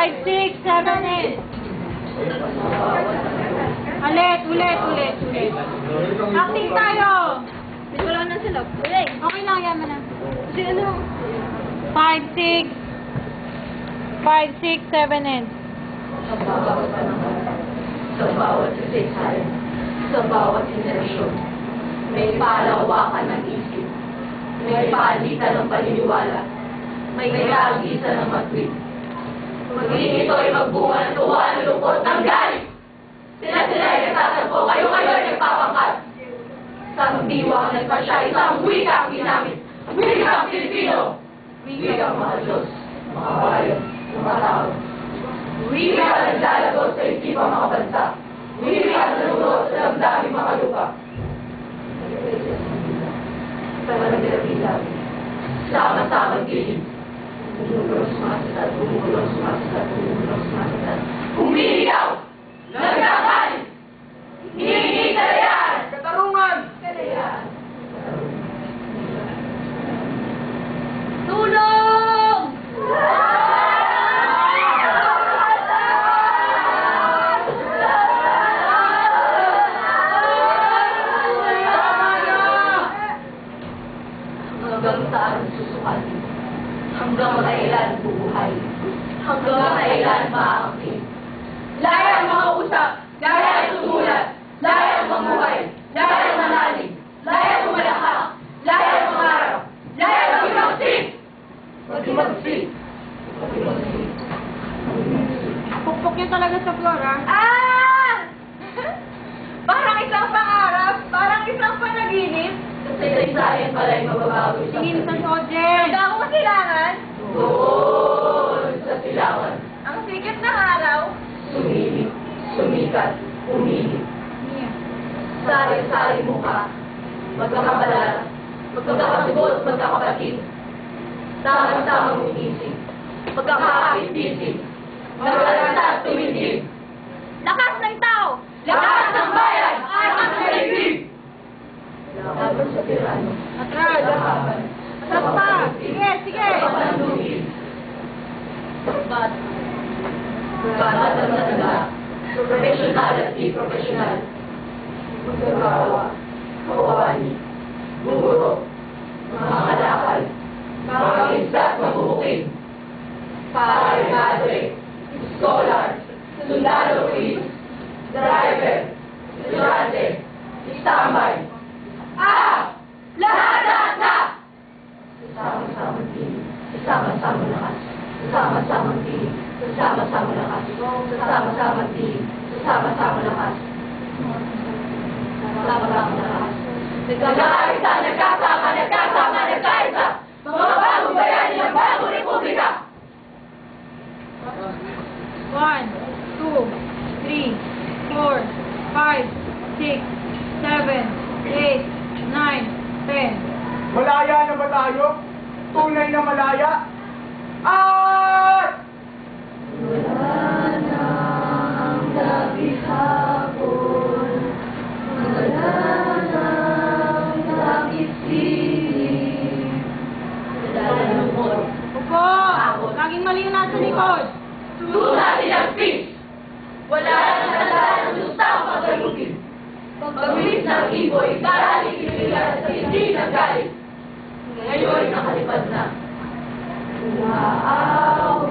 5, 6, 7, 8. Ulit. Acting tayo. Dito lang na sila. Ulit. Okay lang, yaman na. Kasi ano? 5, 6, 7, 8. Sa bawat panahon, sa bawat kasaysayan, sa bawat henerasyon, may palawakan ng isip, may palitan ng paniniwala, may kagisan ng matwid. Magiging ito ay magbunga ng tuwa ng lungkot ng galit. Sila ay nagtatagpo, kayo ay nagpapangkat. Sa diwa ang nagpasya, isang wika ang ginamit. Wika ang Pilipino. Wika ang mga Diyos, mga bayan, mga tao. Wika ang naglalagot sa isipang mga bansa. Wika ang nanunod sa damdaming mga lupa. Sa managirabilang, sama-samang gilid. Umulong sumasasad, Umiiyaw! Nagkakalit! Hinihingi kalayaan! Katarungan! Kalayaan! Tulong! Hanggang saan susukatin? Hanggang kailan bubuhay? Hanggang kailan maangkin? Laya ang mga usap! Laya ang sumulat! Laya ang mamuhay! Laya ang manalig! Laya ang malakak! Laya ang mangarap! Laya ang mag-imagsik! Mag-imagsik! Mag-imagsik! Pukpok yun talaga sa floor, ha? Ah! Parang isang pangarap, parang isang panaginip. Kasi kaysayan pala'y mababago isang Tingin sa Sojen. Handa ako kasilangan. doon sa silangan. Ang sikat ng araw. Sumilip, sumikat, umilip. Sari-sari mukha, magkakabalala, magkakasugot, magkakapatid. Tamang-tamang umisip, magkakakit-isip, nagalanta at tumindig. Lakas ng tao. Lakas ng bayan, armas ng daigdig. Laban sa tirano, Atras. laban, Atras pa. Sige. papanandugin. Banat ang nanaga, profesional at di-profesional. Magkagawa, kawani, guro, mga kalakal, mga isda at mabubukin. Padre, scholar, sundalo police, driver, estudyante, istambay. Lahat na! Sama-samang tinig, sama-samang lakas, sama-samang tinig, sama-samang lakas, sama-samang tinig, sama-samang lakas. Sama-samang lakas. Nagkakaisa, nagkaisa, mga bagong bayani ng bagong republika. 1, 2, 3, 4, 5, 6, 7, 8, 9, 10. Malaya na ba tayo? Tunay na malaya? At! Wala nang gabi hapon, wala nang langit sinig. Wala lungkot, Upo. Laging mali yung nasa likod. tuna tinagpis. Wala nang tandaan ng lustang pagkalugin. Pagbilis ng iboy, darating kinikilan sa hindi ng galit. Ngayon nakalipad na. Umaaw